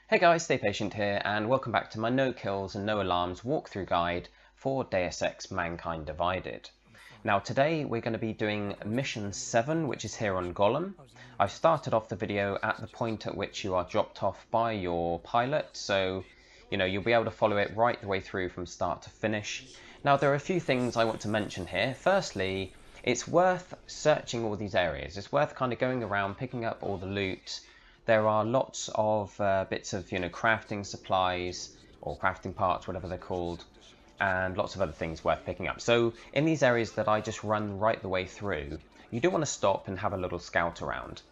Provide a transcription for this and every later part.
Hey guys, Stay Patient here, and welcome back to my No Kills and No Alarms walkthrough guide for Deus Ex Mankind Divided. Now today we're going to be doing Mission 7, which is here on Golem. I've started off the video at the point at which you are dropped off by your pilot, so you'll be able to follow it right the way through from start to finish. Now there are a few things I want to mention here. Firstly, it's worth searching all these areas. It's worth kind of going around, picking up all the loot. There are lots of bits of crafting supplies or crafting parts, whatever they're called, and lots of other things worth picking up. So in these areas that I just run right the way through, you do want to stop and have a little scout around.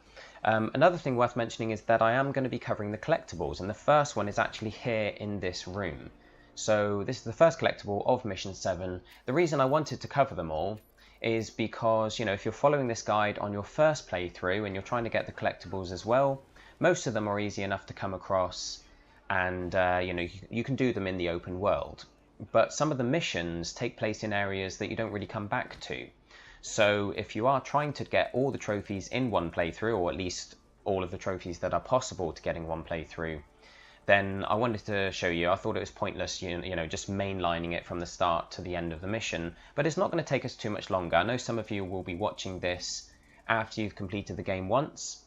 Another thing worth mentioning is that I am going to be covering the collectibles, and the first one is actually here in this room. So this is the first collectible of Mission 7. The reason I wanted to cover them all is because, if you're following this guide on your first playthrough and you're trying to get the collectibles as well, most of them are easy enough to come across, and you can do them in the open world. But some of the missions take place in areas that you don't really come back to. So if you are trying to get all the trophies in one playthrough, or at least all of the trophies that are possible to get in one playthrough, then I wanted to show you. I thought it was pointless, just mainlining it from the start to the end of the mission. But it's not going to take us too much longer. I know some of you will be watching this after you've completed the game once.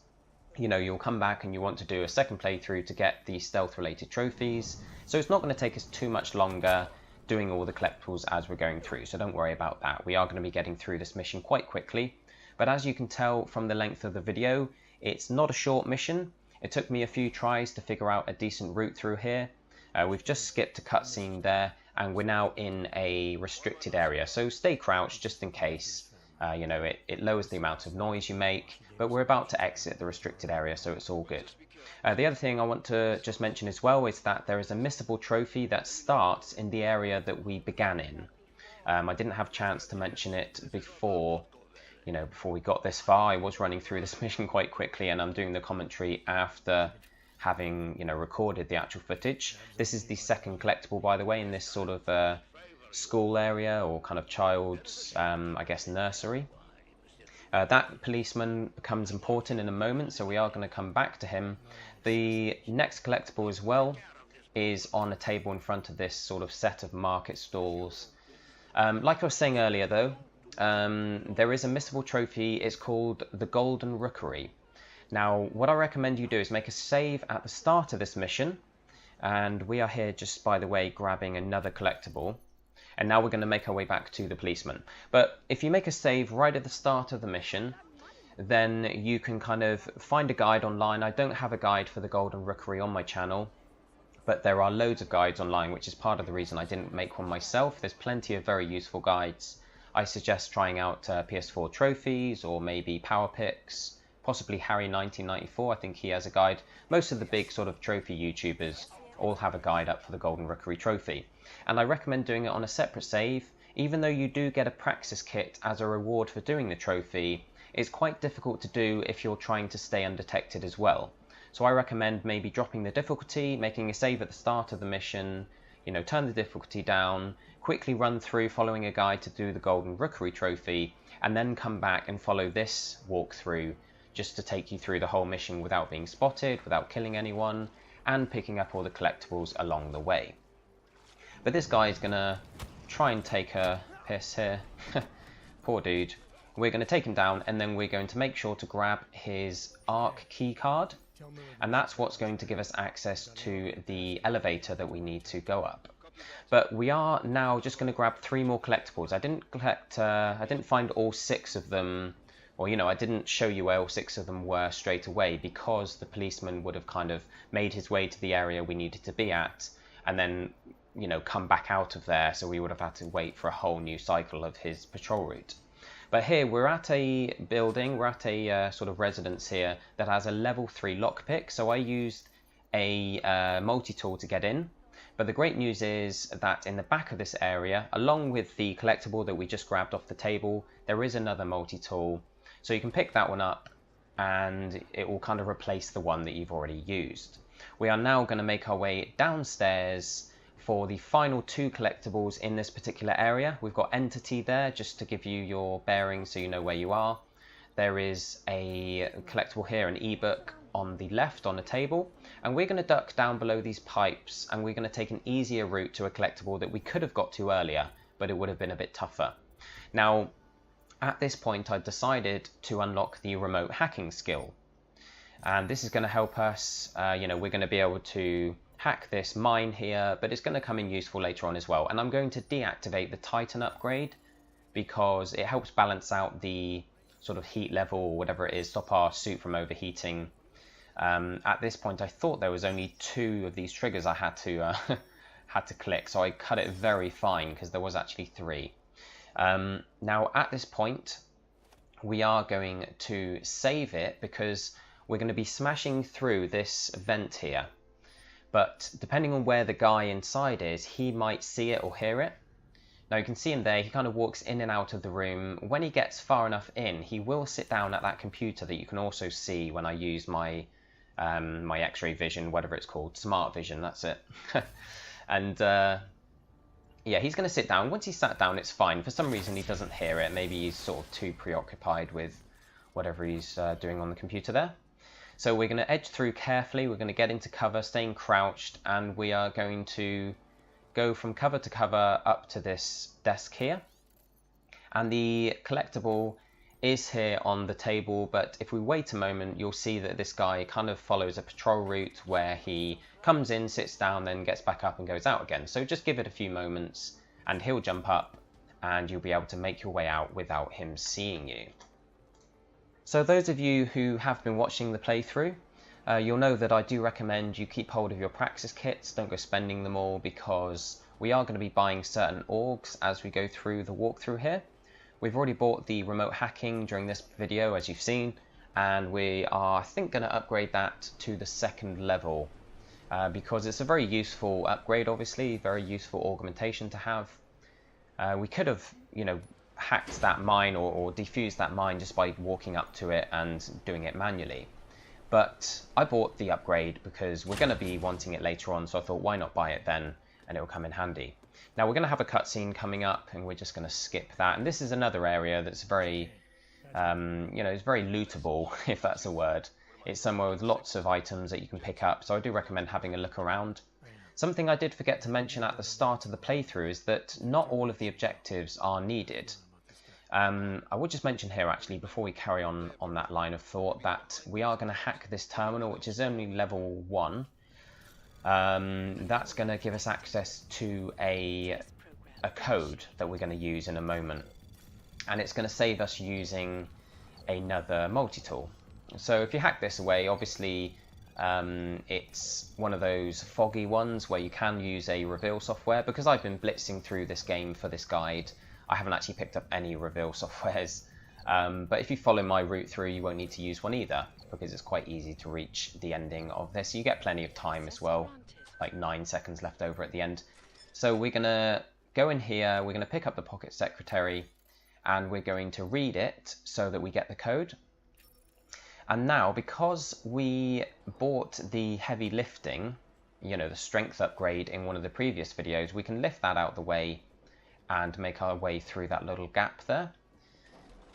You'll come back and you want to do a second playthrough to get the stealth related trophies. So it's not going to take us too much longer doing all the collectibles as we're going through. So don't worry about that. We are going to be getting through this mission quite quickly. But as you can tell from the length of the video, it's not a short mission. It took me a few tries to figure out a decent route through here. We've just skipped a cutscene there, and we're now in a restricted area. So stay crouched just in case. It lowers the amount of noise you make, but we're about to exit the restricted area, so it's all good. The other thing I want to just mention as well is that there is a Missable trophy that starts in the area that we began in. I didn't have a chance to mention it before we got this far. I was running through this mission quite quickly, and I'm doing the commentary after having recorded the actual footage. This is the second collectible, by the way, in this sort of school area, or kind of child's, I guess, nursery. That policeman becomes important in a moment, so we are going to come back to him. The next collectible as well is on a table in front of this sort of set of market stalls. Like I was saying earlier though, there is a Missable trophy. It's called the Golden Rookery. Now what I recommend you do is make a save at the start of this mission, and we are here just, by the way, grabbing another collectible. And now we're going to make our way back to the policeman. But if you make a save right at the start of the mission, then you can kind of find a guide online. I don't have a guide for the Golden Rookery on my channel, but there are loads of guides online, which is part of the reason I didn't make one myself. There's plenty of very useful guides. I suggest trying out PS4 trophies, or maybe Power Picks, possibly Harry 1994. I think he has a guide. Most of the big sort of trophy YouTubers all have a guide up for the Golden Rookery trophy. And I recommend doing it on a separate save. Even though you do get a praxis kit as a reward for doing the trophy, it's quite difficult to do if you're trying to stay undetected as well. So I recommend maybe dropping the difficulty, making a save at the start of the mission, turn the difficulty down, quickly run through following a guide to do the Golden Rookery trophy, and then come back and follow this walkthrough just to take you through the whole mission without being spotted, without killing anyone, and picking up all the collectibles along the way. But this guy is going to try and take a piss here. Poor dude. We're going to take him down, and then we're going to make sure to grab his ARC key card. And that's what's going to give us access to the elevator that we need to go up. But we are now just going to grab 3 more collectibles. I didn't find all 6 of them, or I didn't show you where all 6 of them were straight away, because the policeman would have kind of made his way to the area we needed to be at, and then come back out of there, so we would have had to wait for a whole new cycle of his patrol route. But here we're at a building, we're at a sort of residence here that has a level 3 lockpick, so I used a multi-tool to get in. But the great news is that in the back of this area, along with the collectible that we just grabbed off the table, there is another multi-tool. So you can pick that one up, and it will kind of replace the one that you've already used. We are now going to make our way downstairs for the final 2 collectibles in this particular area. We've got Entity there, just to give you your bearings so you know where you are. There is a collectible here, an ebook on the left on a table, and we're going to duck down below these pipes, and we're going to take an easier route to a collectible that we could have got to earlier, but it would have been a bit tougher. Now, at this point, I decided to unlock the remote hacking skill, and this is going to help us. We're going to be able to hack this mine here, but it's going to come in useful later on as well. And I'm going to deactivate the Titan upgrade because it helps balance out the sort of heat level or whatever it is, stop our suit from overheating. At this point, I thought there was only 2 of these triggers I had to had to click, so I cut it very fine because there was actually 3. Now at this point, we are going to save it because we're going to be smashing through this vent here. But depending on where the guy inside is, he might see it or hear it. Now you can see him there, he kind of walks in and out of the room. When he gets far enough in, he will sit down at that computer that you can also see when I use my my X-ray vision, whatever it's called, smart vision, that's it. And yeah, he's going to sit down. Once he's sat down, it's fine. For some reason, he doesn't hear it. Maybe he's sort of too preoccupied with whatever he's doing on the computer there. So we're going to edge through carefully. We're going to get into cover, staying crouched, and we are going to go from cover to cover up to this desk here. And the collectible is here on the table, but if we wait a moment, you'll see that this guy kind of follows a patrol route where he comes in, sits down, then gets back up and goes out again. So just give it a few moments and he'll jump up and you'll be able to make your way out without him seeing you. So those of you who have been watching the playthrough, you'll know that I do recommend you keep hold of your praxis kits. Don't go spending them all because we are going to be buying certain orgs as we go through the walkthrough here. We've already bought the remote hacking during this video, as you've seen, and we are, I think, going to upgrade that to the 2nd level because it's a very useful upgrade, obviously, very useful augmentation to have. We could have, hacked that mine or defused that mine just by walking up to it and doing it manually. But I bought the upgrade because we're going to be wanting it later on, so I thought, why not buy it then, and it will come in handy. Now we're going to have a cutscene coming up, and we're just going to skip that. And this is another area that's very, it's very lootable, if that's a word. It's somewhere with lots of items that you can pick up, so I do recommend having a look around. Something I did forget to mention at the start of the playthrough is that not all of the objectives are needed. I would just mention here, actually, before we carry on that line of thought, that we are going to hack this terminal, which is only level 1. That's going to give us access to a code that we're going to use in a moment, and it's going to save us using another multi-tool. So if you hack this away, obviously it's one of those foggy ones where you can use a reveal software. Because I've been blitzing through this game for this guide, I haven't actually picked up any reveal softwares, but if you follow my route through, you won't need to use one either, because it's quite easy to reach the ending of this. You get plenty of time as well, like 9 seconds left over at the end. So we're going to go in here, we're going to pick up the Pocket Secretary, and we're going to read it so that we get the code. And now, because we bought the heavy lifting, the strength upgrade in one of the previous videos, we can lift that out of the way and make our way through that little gap there.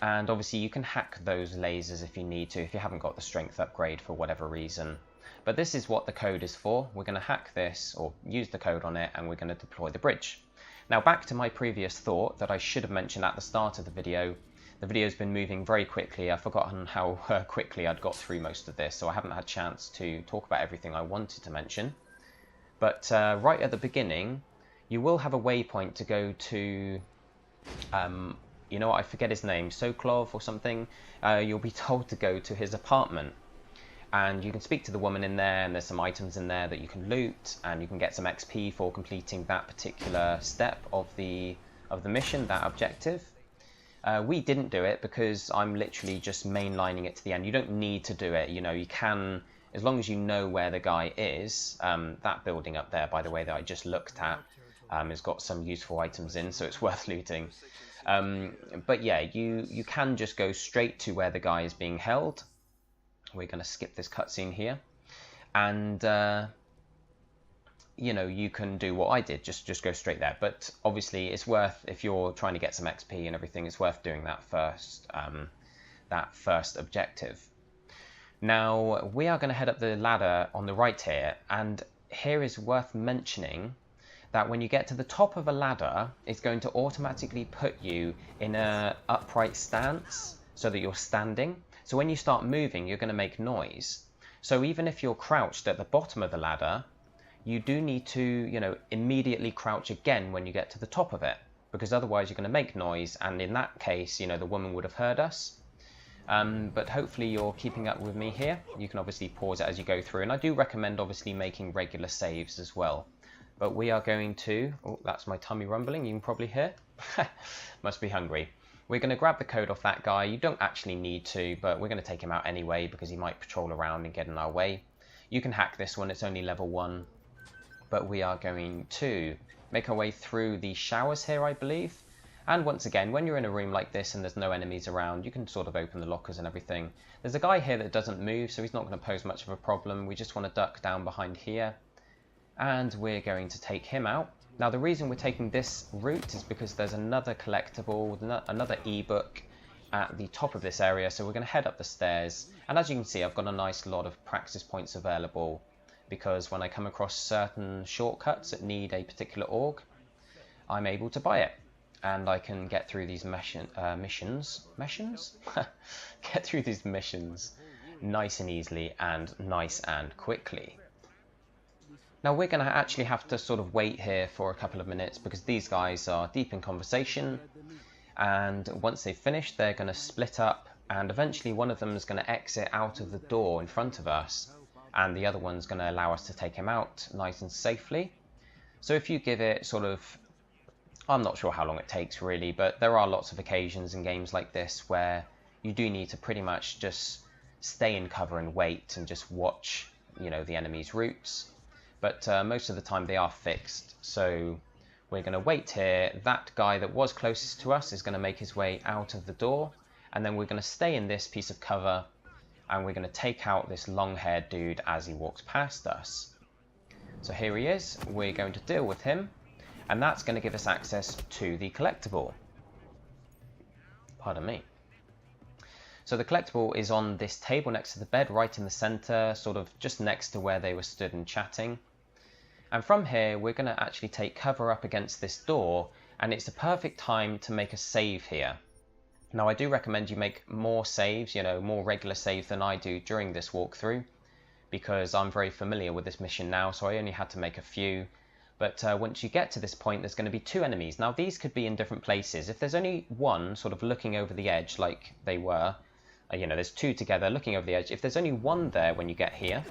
And obviously you can hack those lasers if you need to, if you haven't got the strength upgrade for whatever reason. But this is what the code is for. We're going to hack this, or use the code on it, and we're going to deploy the bridge. Now back to my previous thought that I should have mentioned at the start of the video. The video's been moving very quickly. I've forgotten how quickly I'd got through most of this, so I haven't had a chance to talk about everything I wanted to mention. But right at the beginning, you will have a waypoint to go to, I forget his name, Sokolov or something. You'll be told to go to his apartment, and you can speak to the woman in there, and there's some items in there that you can loot, and you can get some XP for completing that particular step of the mission, that objective. We didn't do it because I'm literally just mainlining it to the end. You don't need to do it, you can, as long as you know where the guy is. That building up there, by the way, that I just looked at, has got some useful items in, so it's worth looting. But yeah, you can just go straight to where the guy is being held. We're going to skip this cutscene here, and you can do what I did, just go straight there. But obviously it's worth, if you're trying to get some XP and everything, it's worth doing that first objective. Now, we are going to head up the ladder on the right here, and here is worth mentioning that when you get to the top of a ladder, it's going to automatically put you in an upright stance so that you're standing. So when you start moving, you're going to make noise. So even if you're crouched at the bottom of the ladder, you do need to, immediately crouch again when you get to the top of it, because otherwise you're going to make noise, and in that case, the woman would have heard us. But hopefully you're keeping up with me here. You can obviously pause it as you go through, and I do recommend obviously making regular saves as well. But we are going to, oh, that's my tummy rumbling, you can probably hear. Must be hungry. We're going to grab the code off that guy. You don't actually need to, but we're going to take him out anyway because he might patrol around and get in our way. You can hack this one, it's only level 1. But we are going to make our way through the showers here, I believe. And once again, when you're in a room like this and there's no enemies around, you can sort of open the lockers and everything. There's a guy here that doesn't move, so he's not going to pose much of a problem. We just want to duck down behind here. And we're going to take him out. Now, the reason we're taking this route is because there's another collectible, another ebook at the top of this area. So we're going to head up the stairs. And as you can see, I've got a nice lot of practice points available, because when I come across certain shortcuts that need a particular org, I'm able to buy it. And I can get through these missions get through these missions nice and easily and nice and quickly. Now we're going to actually have to sort of wait here for a couple of minutes because these guys are deep in conversation, and once they've finished they're going to split up, and eventually one of them is going to exit out of the door in front of us, and the other one's going to allow us to take him out nice and safely. So if you give it sort of, I'm not sure how long it takes really, but there are lots of occasions in games like this where you do need to pretty much just stay in cover and wait and just watch, the enemy's routes. But most of the time they are fixed. So we're going to wait here. That guy that was closest to us is going to make his way out of the door, and then we're going to stay in this piece of cover, and we're going to take out this long-haired dude as he walks past us. So here he is. We're going to deal with him. And that's going to give us access to the collectible. Pardon me. So the collectible is on this table next to the bed, right in the center, sort of just next to where they were stood and chatting. And from here, we're going to actually take cover up against this door, and it's the perfect time to make a save here. Now, I do recommend you make more saves, more regular saves than I do during this walkthrough, because I'm very familiar with this mission now, so I only had to make a few. But once you get to this point, there's going to be 2 enemies. Now, these could be in different places. If there's only one sort of looking over the edge like they were, there's 2 together looking over the edge. If there's only one there when you get here,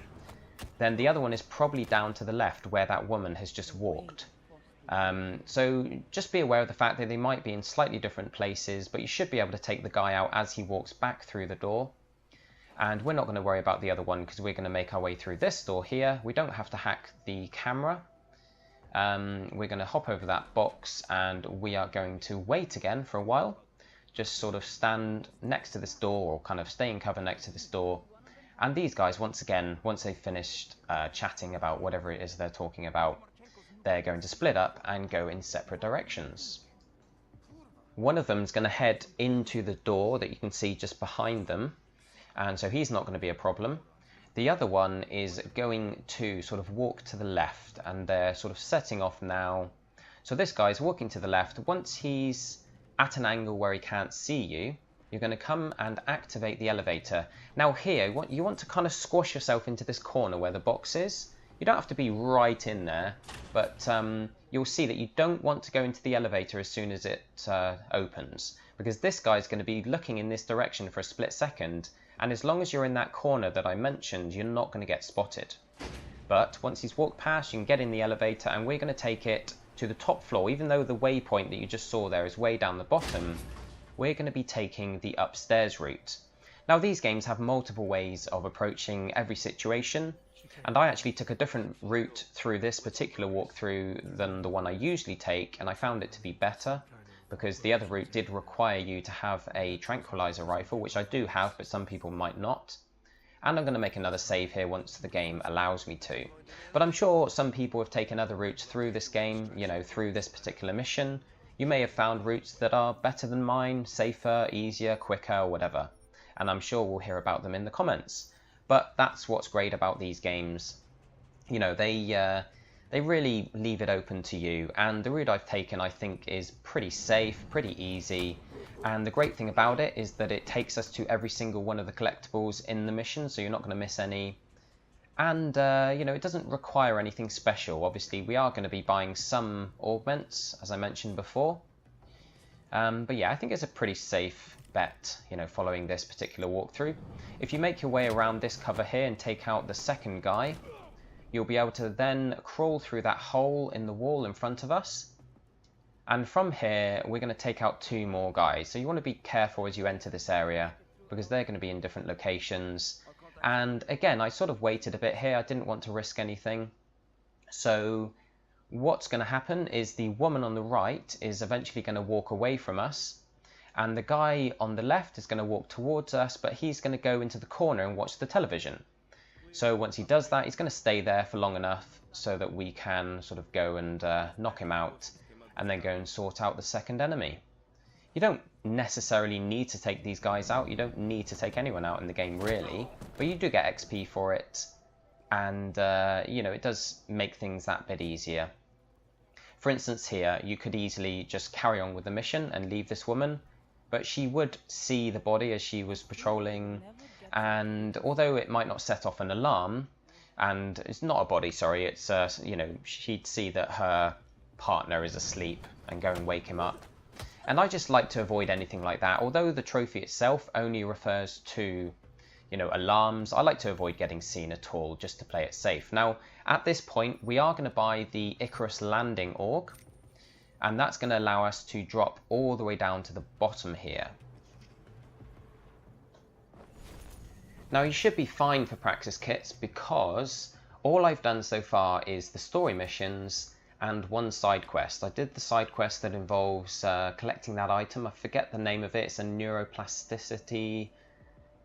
then the other one is probably down to the left where that woman has just walked. So just be aware of the fact that they might be in slightly different places, but you should be able to take the guy out as he walks back through the door. And we're not going to worry about the other one because we're going to make our way through this door here. We don't have to hack the camera. We're going to hop over that box, and we are going to wait again for a while. Just sort of stand next to this door, or kind of stay in cover next to this door. And these guys, once again, once they've finished chatting about whatever it is they're talking about, they're going to split up and go in separate directions. One of them is going to head into the door that you can see just behind them, and so he's not going to be a problem. The other one is going to sort of walk to the left, and they're sort of setting off now. So this guy's walking to the left. Once he's at an angle where he can't see you, you're going to come and activate the elevator. Now here, you want to kind of squash yourself into this corner where the box is. You don't have to be right in there, but you'll see that you don't want to go into the elevator as soon as it opens, because this guy's going to be looking in this direction for a split second, and as long as you're in that corner that I mentioned, you're not going to get spotted. But once he's walked past, you can get in the elevator, and we're going to take it to the top floor. Even though the waypoint that you just saw there is way down the bottom, we're going to be taking the upstairs route. Now, these games have multiple ways of approaching every situation, and I actually took a different route through this particular walkthrough than the one I usually take, and I found it to be better, because the other route did require you to have a tranquilizer rifle, which I do have, but some people might not. And I'm going to make another save here once the game allows me to. But I'm sure some people have taken other routes through this game, through this particular mission. You may have found routes that are better than mine, safer, easier, quicker, whatever. And I'm sure we'll hear about them in the comments. But that's what's great about these games. You know, they really leave it open to you, and the route I've taken I think is pretty safe, pretty easy, and the great thing about it is that it takes us to every single one of the collectibles in the mission, so you're not going to miss any. And you know, it doesn't require anything special. Obviously we are going to be buying some augments, as I mentioned before, but yeah, I think it's a pretty safe bet, you know, following this particular walkthrough. If you make your way around this cover here and take out the second guy, you'll be able to then crawl through that hole in the wall in front of us. And from here, we're going to take out 2 more guys. So you want to be careful as you enter this area, because they're going to be in different locations. And again, I sort of waited a bit here. I didn't want to risk anything. So what's going to happen is the woman on the right is eventually going to walk away from us. And the guy on the left is going to walk towards us, but he's going to go into the corner and watch the television. So once he does that, he's going to stay there for long enough so that we can sort of go and knock him out and then go and sort out the second enemy. You don't necessarily need to take these guys out. You don't need to take anyone out in the game, really. But you do get XP for it. And, you know, it does make things that bit easier. For instance, here, you could easily just carry on with the mission and leave this woman. But she would see the body as she was patrolling. And although it might not set off an alarm, and it's not a body, sorry, it's, you know, she'd see that her partner is asleep and go and wake him up. And I just like to avoid anything like that. Although the trophy itself only refers to, you know, alarms, I like to avoid getting seen at all, just to play it safe. Now, at this point, we are going to buy the Icarus Landing Org, and that's going to allow us to drop all the way down to the bottom here. Now, you should be fine for Praxis kits because all I've done so far is the story missions and 1 side quest. I did the side quest that involves collecting that item. I forget the name of it. It's a neuroplasticity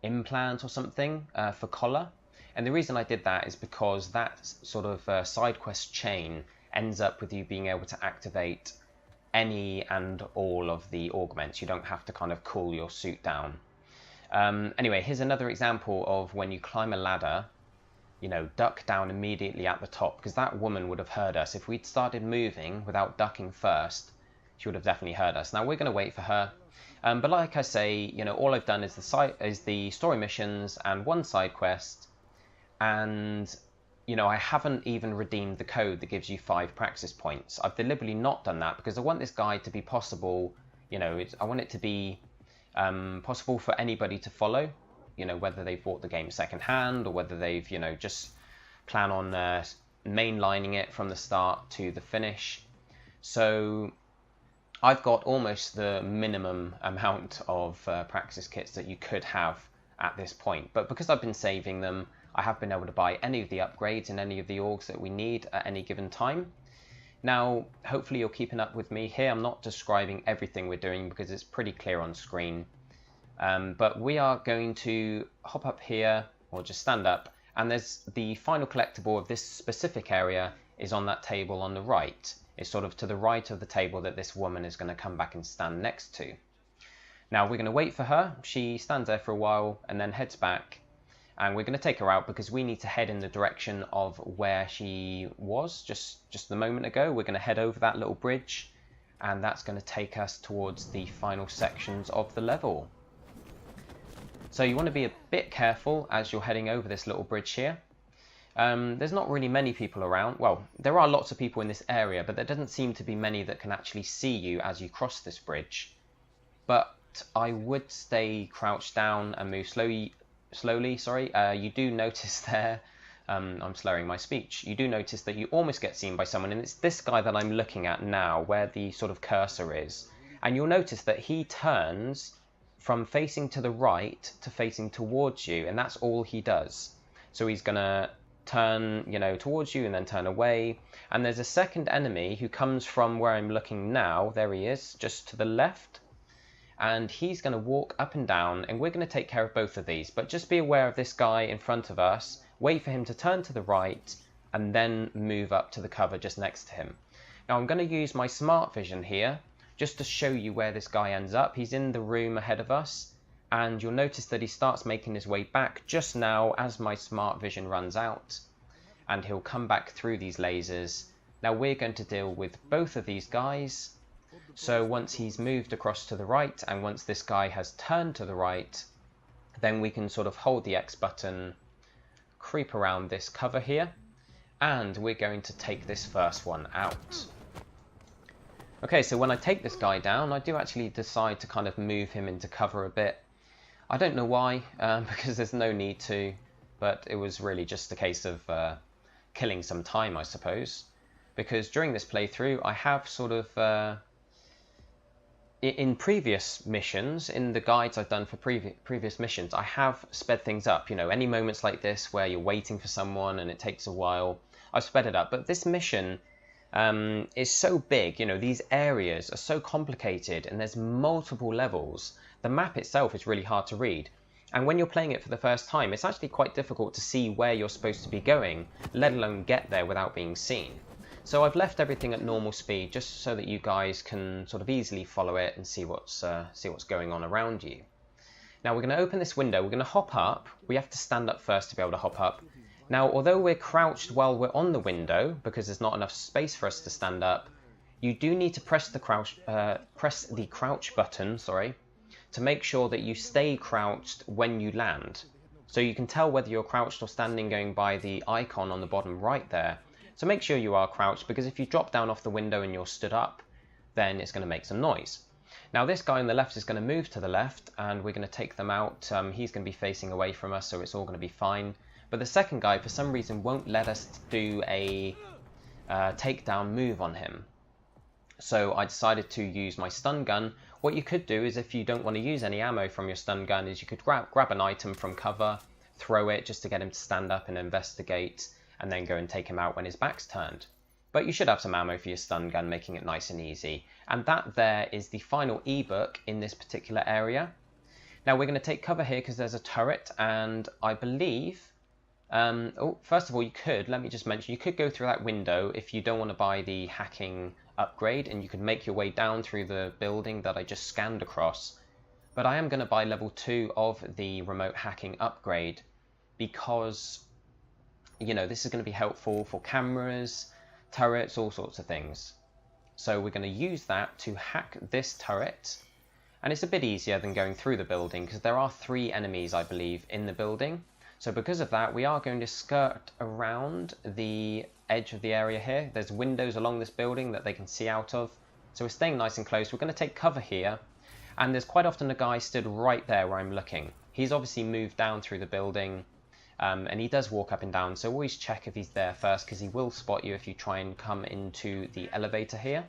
implant or something for Collar. And the reason I did that is because that sort of side quest chain ends up with you being able to activate any and all of the augments. You don't have to kind of cool your suit down. Anyway, here's another example of when you climb a ladder, you know, duck down immediately at the top, because that woman would have heard us. If we'd started moving without ducking first, she would have definitely heard us. Now, we're going to wait for her. But like I say, you know, all I've done is the story missions and 1 side quest. And, you know, I haven't even redeemed the code that gives you 5 Praxis points. I've deliberately not done that because I want this guide to be possible, you know, I want it to be possible for anybody to follow, you know, whether they've bought the game secondhand or whether they've, you know, just plan on mainlining it from the start to the finish. So I've got almost the minimum amount of Praxis kits that you could have at this point, but because I've been saving them, I have been able to buy any of the upgrades and any of the orgs that we need at any given time. Now, hopefully you're keeping up with me here. I'm not describing everything we're doing because it's pretty clear on screen. But we are going to hop up here, or just stand up, and there's the final collectible of this specific area is on that table on the right. It's sort of to the right of the table that this woman is going to come back and stand next to. Now, we're going to wait for her. She stands there for a while and then heads back. And we're going to take her out because we need to head in the direction of where she was just a moment ago. We're going to head over that little bridge, and that's going to take us towards the final sections of the level. So you want to be a bit careful as you're heading over this little bridge here. There's not really many people around. Well, there are lots of people in this area, but there doesn't seem to be many that can actually see you as you cross this bridge. But I would stay crouched down and move slowly. You do notice there, I'm slurring my speech, you do notice that you almost get seen by someone, and it's this guy that I'm looking at now, where the sort of cursor is. And you'll notice that he turns from facing to the right to facing towards you, and that's all he does. So he's going to turn, you know, towards you and then turn away. And there's a second enemy who comes from where I'm looking now. There he is, just to the left. And he's going to walk up and down, and we're going to take care of both of these. But just be aware of this guy in front of us, wait for him to turn to the right, and then move up to the cover just next to him. Now I'm going to use my smart vision here, just to show you where this guy ends up. He's in the room ahead of us, and you'll notice that he starts making his way back just now as my smart vision runs out, and he'll come back through these lasers. Now we're going to deal with both of these guys, so once he's moved across to the right and once this guy has turned to the right, then we can sort of hold the X button, creep around this cover here, and we're going to take this first one out. Okay, so when I take this guy down, I do actually decide to kind of move him into cover a bit. I don't know why, because there's no need to, but it was really just a case of killing some time, I suppose. Because during this playthrough, I have sort of, in previous missions, in the guides I've done for previous missions, I have sped things up. You know, any moments like this where you're waiting for someone and it takes a while, I've sped it up. But this mission is so big, you know, these areas are so complicated and there's multiple levels. The map itself is really hard to read. And when you're playing it for the first time, it's actually quite difficult to see where you're supposed to be going, let alone get there without being seen. So I've left everything at normal speed just so that you guys can sort of easily follow it and see what's going on around you. Now we're going to open this window, we're going to hop up. We have to stand up first to be able to hop up. Now although we're crouched while we're on the window, because there's not enough space for us to stand up, you do need to press the crouch button, to make sure that you stay crouched when you land. So you can tell whether you're crouched or standing going by the icon on the bottom right there. So make sure you are crouched, because if you drop down off the window and you're stood up, then it's going to make some noise. Now this guy on the left is going to move to the left, and we're going to take them out. He's going to be facing away from us, so it's all going to be fine. But the second guy, for some reason, won't let us do a takedown move on him. So I decided to use my stun gun. What you could do is, if you don't want to use any ammo from your stun gun, is you could grab an item from cover, throw it just to get him to stand up and investigate, and then go and take him out when his back's turned. But you should have some ammo for your stun gun, making it nice and easy. And that there is the final ebook in this particular area. Now we're going to take cover here because there's a turret, and I believe... first of all, let me just mention, you could go through that window if you don't want to buy the hacking upgrade, and you can make your way down through the building that I just scanned across. But I am going to buy level 2 of the remote hacking upgrade because, you know, this is going to be helpful for cameras, turrets, all sorts of things. So we're going to use that to hack this turret, and it's a bit easier than going through the building because there are 3 enemies, I believe, in the building. So because of that, we are going to skirt around the edge of the area here. There's windows along this building that they can see out of. So we're staying nice and close. We're going to take cover here. And there's quite often a guy stood right there where I'm looking. He's obviously moved down through the building. And he does walk up and down. So always check if he's there first, because he will spot you if you try and come into the elevator here.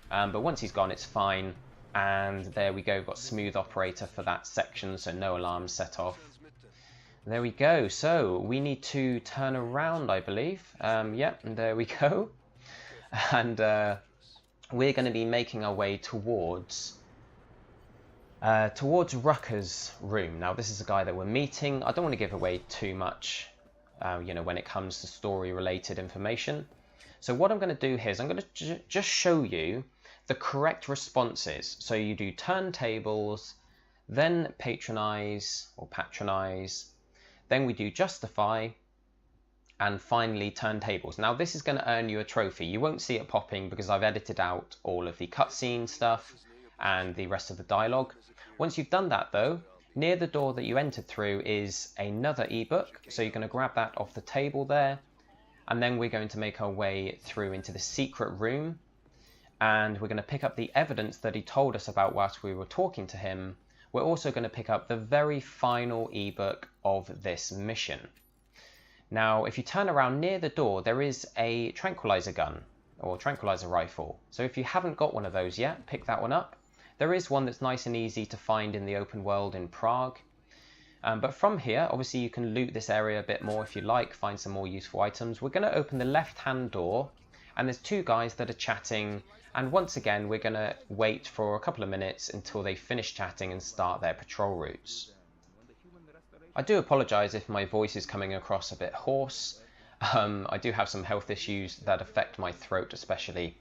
But once he's gone, it's fine. And there we go. Got smooth operator for that section, so no alarms set off. There we go. So we need to turn around, I believe. Yep, and there we go. And we're going to be making our way towards Rucker's room. Now, this is a guy that we're meeting. I don't want to give away too much, you know, when it comes to story-related information. So what I'm going to do here is I'm going to just show you the correct responses. So you do turntables, then patronize, then we do justify, and finally turntables. Now this is going to earn you a trophy. You won't see it popping because I've edited out all of the cutscene stuff and the rest of the dialogue. Once you've done that though, near the door that you entered through is another ebook. So you're going to grab that off the table there, and then we're going to make our way through into the secret room, and we're going to pick up the evidence that he told us about whilst we were talking to him. We're also going to pick up the very final ebook of this mission. Now, if you turn around near the door, there is a tranquilizer gun or tranquilizer rifle. So if you haven't got one of those yet, pick that one up. There is one that's nice and easy to find in the open world in Prague. But from here, obviously you can loot this area a bit more if you like, find some more useful items. We're going to open the left-hand door, and there's 2 guys that are chatting. And once again, we're going to wait for a couple of minutes until they finish chatting and start their patrol routes. I do apologise if my voice is coming across a bit hoarse. I do have some health issues that affect my throat especially.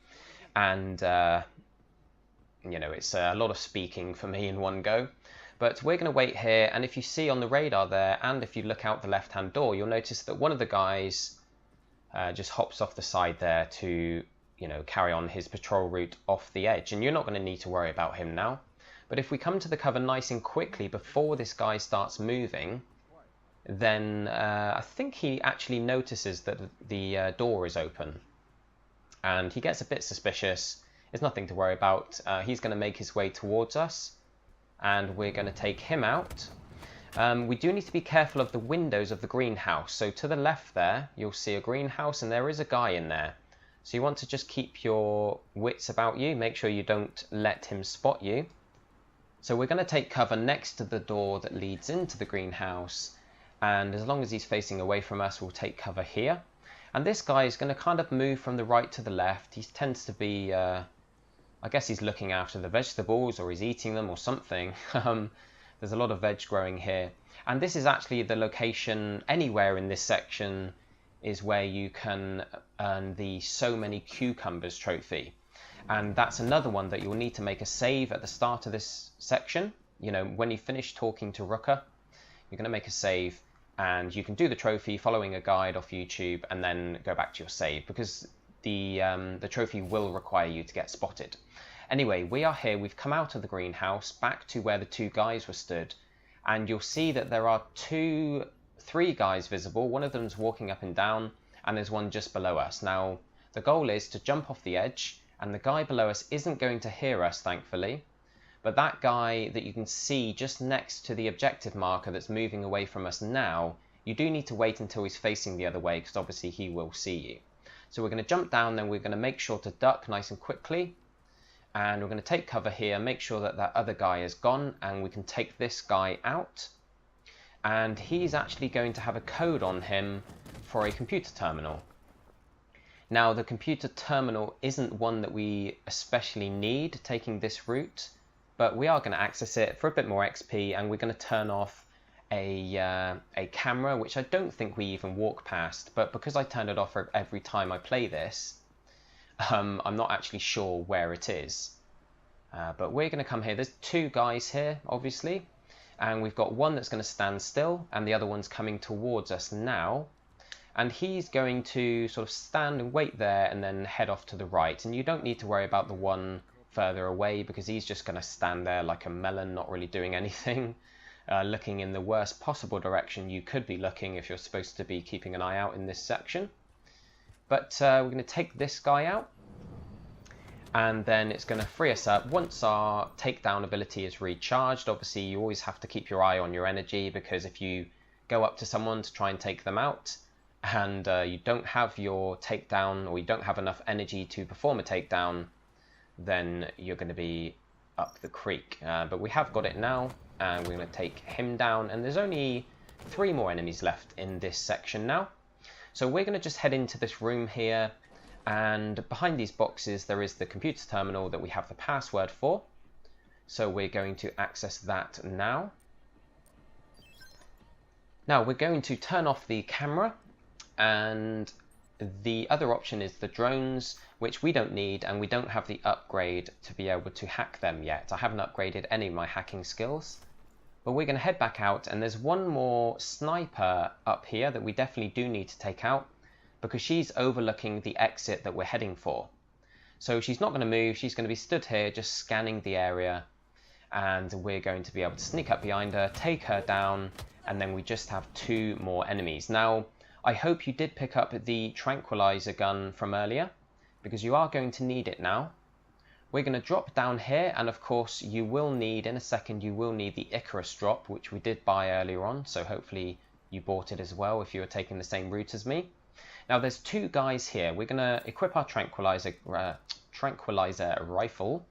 And, you know, it's a lot of speaking for me in one go. But we're going to wait here, and if you see on the radar there, and if you look out the left-hand door, you'll notice that one of the guys just hops off the side there to, you know, carry on his patrol route off the edge, and you're not going to need to worry about him now. But if we come to the cover nice and quickly before this guy starts moving, then I think he actually notices that the door is open, and he gets a bit suspicious. There's nothing to worry about. He's going to make his way towards us, and we're going to take him out. We do need to be careful of the windows of the greenhouse. So to the left there, you'll see a greenhouse, and there is a guy in there. So you want to just keep your wits about you. Make sure you don't let him spot you. So we're going to take cover next to the door that leads into the greenhouse. And as long as he's facing away from us, we'll take cover here. And this guy is going to kind of move from the right to the left. He tends to be, I guess he's looking after the vegetables, or he's eating them or something. There's a lot of veg growing here. And this is actually the location anywhere in this section is where you can earn the So Many Cucumbers trophy. And that's another one that you'll need to make a save at the start of this section. You know, when you finish talking to Rooker, you're going to make a save, and you can do the trophy following a guide off YouTube and then go back to your save, because the trophy will require you to get spotted. Anyway, we are here. We've come out of the greenhouse back to where the two guys were stood, and you'll see that there are three guys visible. One of them's walking up and down, and there's one just below us. Now, the goal is to jump off the edge, and the guy below us isn't going to hear us, thankfully. But that guy that you can see just next to the objective marker that's moving away from us now, you do need to wait until he's facing the other way, because obviously he will see you. So we're going to jump down, then we're going to make sure to duck nice and quickly. And we're going to take cover here, make sure that that other guy is gone, and we can take this guy out. And he's actually going to have a code on him for a computer terminal. Now, the computer terminal isn't one that we especially need taking this route, but we are going to access it for a bit more XP, and we're going to turn off a camera, which I don't think we even walk past, but because I turn it off every time I play this, I'm not actually sure where it is. But we're going to come here. There's two guys here, obviously, and we've got one that's going to stand still, and the other one's coming towards us now. And he's going to sort of stand and wait there and then head off to the right. And you don't need to worry about the one further away, because he's just going to stand there like a melon, not really doing anything, looking in the worst possible direction you could be looking if you're supposed to be keeping an eye out in this section. But we're going to take this guy out, and then it's going to free us up. Once our takedown ability is recharged, obviously you always have to keep your eye on your energy, because if you go up to someone to try and take them out, and you don't have your takedown, or you don't have enough energy to perform a takedown, then you're going to be up the creek. But we have got it now, and we're going to take him down, and there's only 3 more enemies left in this section now. So we're going to just head into this room here, and behind these boxes there is the computer terminal that we have the password for. So we're going to access that now. Now we're going to turn off the camera, and the other option is the drones, which we don't need, and we don't have the upgrade to be able to hack them yet. I haven't upgraded any of my hacking skills. But we're going to head back out, and there's one more sniper up here that we definitely do need to take out, because she's overlooking the exit that we're heading for. So she's not going to move. She's going to be stood here just scanning the area, and we're going to be able to sneak up behind her, take her down, and then we just have 2 more enemies. Now, I hope you did pick up the tranquilizer gun from earlier, because you are going to need it now. We're going to drop down here, and of course you will need, in a second, you will need the Icarus drop, which we did buy earlier on, so hopefully you bought it as well if you were taking the same route as me. Now there's 2 guys here. We're going to equip our tranquilizer rifle,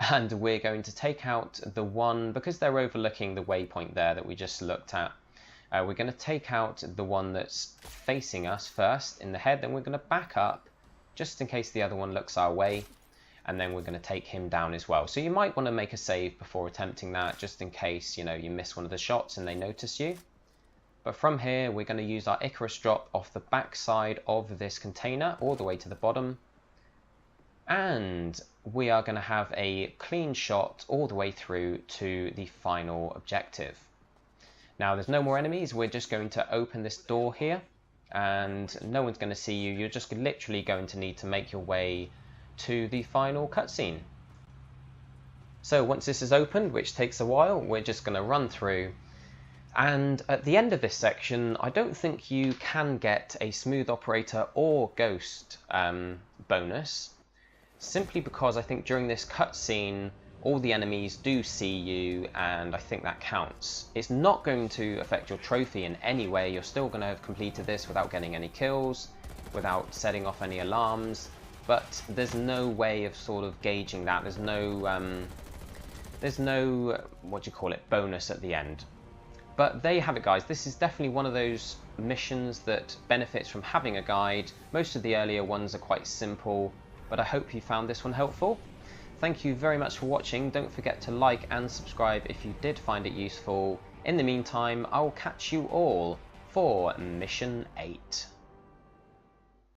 and we're going to take out the one, because they're overlooking the waypoint there that we just looked at. We're going to take out the one that's facing us first in the head, then we're going to back up, just in case the other one looks our way. And then we're going to take him down as well. So you might want to make a save before attempting that, just in case, you know, you miss one of the shots and they notice you. But from here, we're going to use our Icarus drop off the back side of this container all the way to the bottom. and we are going to have a clean shot all the way through to the final objective. Now there's no more enemies, we're just going to open this door here and no one's going to see you. You're just literally going to need to make your way to the final cutscene. So once this is opened, which takes a while, we're just going to run through, and at the end of this section I don't think you can get a smooth operator or ghost bonus, simply because I think during this cutscene all the enemies do see you, and I think that counts. It's not going to affect your trophy in any way. You're still going to have completed this without getting any kills, without setting off any alarms, but there's no way of sort of gauging that. There's no what do you call it, bonus at the end. But there you have it, guys. This is definitely one of those missions that benefits from having a guide. Most of the earlier ones are quite simple, but I hope you found this one helpful. Thank you very much for watching. Don't forget to like and subscribe if you did find it useful. In the meantime, I will catch you all for Mission 8.